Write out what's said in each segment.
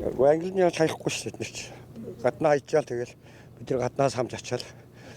Англи нь хаяхгүй шүү дээ нэрч. Гаднаа хайчаал тэгэл бид нар гаднаас хамж ачаал.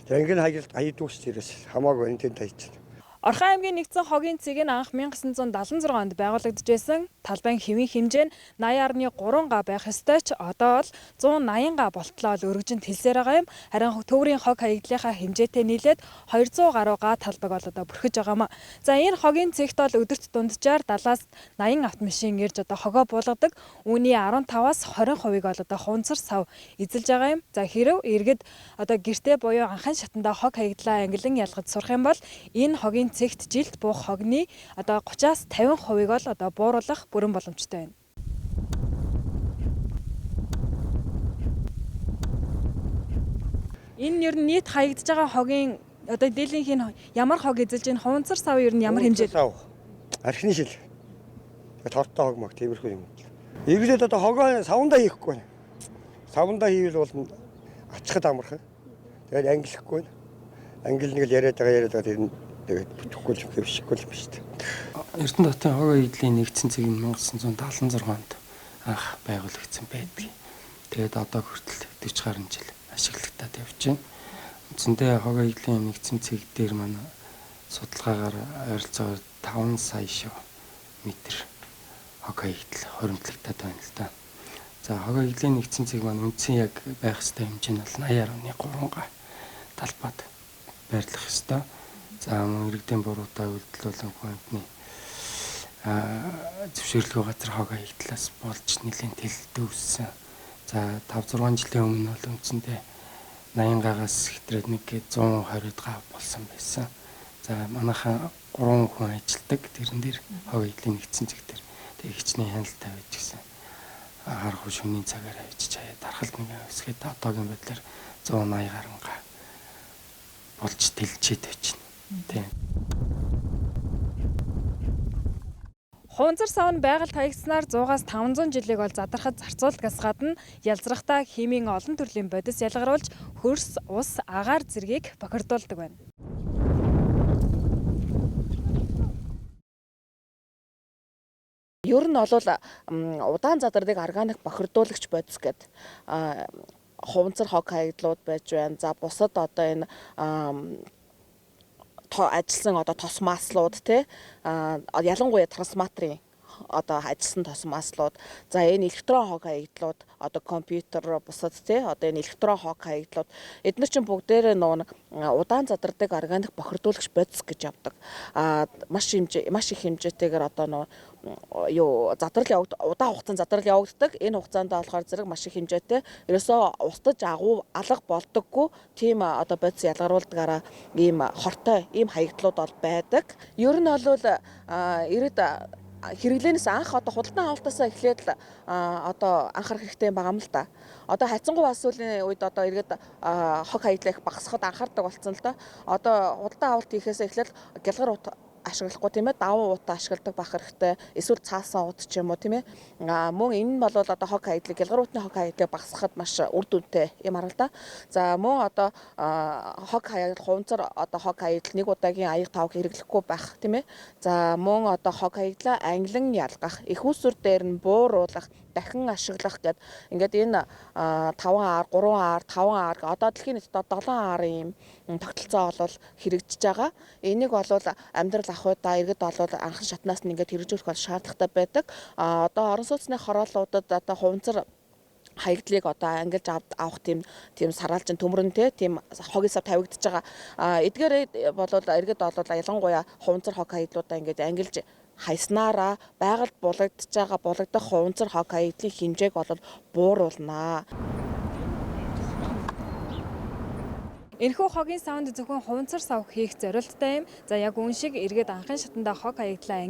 Тэр англи хайдгүй шүү дээрээс хамаагүй энэ тэнд хайчаал. Орхон аймгийн нэгдсэн хогийн цэг нь анх 1976 онд байгуулагдж байсан. Талбайн хэвийн хэмжээ нь 80.3 га байх ёстой ч одоо бол 180 га болтлоо л өргөжинд хэлсээр байгаа юм. Харин төврийн хог хаягдлынхаа хэмжээтэй нийлээд 200 гаруй га талбайг бол одоо бүрхэж байгаа юм. За энэ хогийн цэгт бол өдөрт дунджаар 70-аас 80 автомашин ирж одоо хогоо буулгадаг. Үүний 15-аас 20% бол одоо хунцар сав эзэлж байгаа юм. За хэрэв иргэд одоо гэртээ буюу анхан шатанда хог хаягдлаа ангилан ялгаж сурах юм бол энэ хогийн цэгт жилд буух хогны одоо 30-аас 50% бол одоо бууруулах бүрэн боломжтой байна. Энэ ер нь нийт хаягдж байгаа хогийн одоо дийлэнх нь ямар хог эзэлж энэ хунцар сав ер нь ямар хэмжээд? Архины шил. Тортой хог мог тиймэрхүү юм. Иргэдэд одоо хогоо савндаа хийхгүй. Савндаа хийвэл бол ачхад амархан. Тэгээд ангилахгүй. Ангил нэг л яриад байгаа тэр нь тэгээд бүтэхгүй юм хэвшихгүй юм шүү дээ. Эрдэнэ хотын хог хаягдлын нэгдсэн цэг нь 1976 онд анх байгуулагдсан байдаг. Тэгээд одоо хүртэл 40 гаруй жил ашиглагтаад явж байна. Үндсэндээ хог хаягдлын нэгдсэн цэг дээр манай судалгаагаар ойролцоогоор 5 сая метр хог хаягдал хоримтлагтаад байна л да. За хог хаягдлын нэгдсэн цэг маань үндсэн яг байх ёстой хэмжээ нь бол 80.3 га талбайд байрлах ёстой. За иргэдийн буруудаа үйлдэлүүлэн банкны зөвшөөрлөгөө газар хог хаягдлаас болж нэлээд тэлэлтээ үүссэн. За 5-6 жилийн өмнө бол үндсэндээ 80 гагаас хэтрээд нэг 120 га болсон байсан. За манайхан 3 хүн ажилладаг. Тэрэн дээр хог хаягдлын нэгдсэн цэг дээр тэг хичнээн хяналт тавьж гисэн. Харах шөнийн цагаар авчиж хаяа дархалт нэг өсгээд одоогийн байдлаар 180 гаруй га болж тэлчээд байна. Тийм. Хунцар сав нь байгальд хаягдсанаар 100-аас 500 жилиг бол задрахад зарцуулдгаас гадна ялзрахтаа химийн олон төрлийн бодис ялгаруулж хөрс, ус, агаар зэргийг бохирдуулдаг байна. Ер нь бол удаан задардаг органик бохирдуулагч бодис гэдэг хуванцар хог хаягдлууд байж байна. За бусад одоо энэ ажилласан одоо тос маслууд ялангуяа трансформаторын одоо ажилласан тос маслууд, за энэ электрон хог хаягдлууд, одоо компьютер бусад одоо энэ электрон хог хаягдлууд эдгээр чинь бүгдээрээ удаан задардаг органик бохирдуулагч бодис гэж явдаг. Маш их хэмжээтэйгээр одоо задрал удаан хугацаанд задрал явагддаг. Энэ хугацаанд болохоор зэрэг маш их хэмжээтэй ерөөсөө устж алга болдоггүй тийм одоо бодис ялгаруулдагаараа ийм хортой ийм хаягдлууд бол байдаг. Ер нь бол ирээд хэрэглэнээс анх одоо худалдан авалтаасаа эхлээд л одоо анхаарах хэрэгтэй байгаа юм л да. Одоо хайцангуй бас үеийн үед одоо иргэд хог хаягдлаа их багасхад анхаардаг болсон л да. Одоо худалдан авалт хийхээс эхлээд гялгар ут ашиглахгүй тийм ээ, даван уудаа ашигладаг байх хэрэгтэй. Эсвэл цаасан ууд ч юм уу тийм ээ. Мөн энэ нь бол одоо хог хаягдлыг гялгар уутны хог хаягдлыг багасгахад маш үр дүнтэй юм арал да. За мөн одоо хог хаягдал хуванцар одоо хог хаягдал нэг удаагийн аяг тавг хэрэглэхгүй байх тийм ээ. За мөн одоо хог хаягдлаа ангилан ялгах, их усүр дээр нь бууруулах, дахин ашиглах гэд ингээд энэ 5R, 3R, 5R одоо дэлхийн нийтэд 7R ийм тогтолцоо бол хэрэгжиж байгаа. Энийг бол амьдрал ахуйдаа иргэд бол анхан шатнаас нь ингээд хэрэгжүүлэх бол шаардлагатай байдаг. Одоо орон сууцны хорооллуудад одоо хуванцар хаягдлыг одоо ангилж авах тийм сараалжин төмрөн тийм хогийн сав тавигдж байгаа. Эдгээр бол иргэд бол ялангуяа хуванцар хог хаягдлуудаа ингээд ангилж хайснараа байгальд булагдах хуванцар хог хаягдлын хэмжээг бол бууруулнаа. Энэхүү хогийн савнд зөвхөн хуванцар сав хийх зорилттой юм. За яг үн шиг иргэд анхан шатанда хог хаягдлаа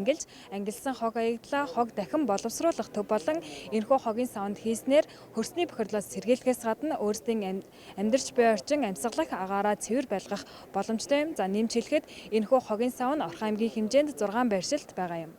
ангилсан хог хаягдлаа хог дахин боловсруулах төв болон энэхүү хогийн савнд хийснээр хөрсний бохирлоос сэргийлэхээс гадна өөрсдийн амьдарч буй орчин амьсгалах агаараа цэвэр байлгах боломжтой юм. За нэмж хэлэхэд энэхүү хогийн сав нь Орхон аймгийн хэмжээнд 6 байршилт байгаа юм.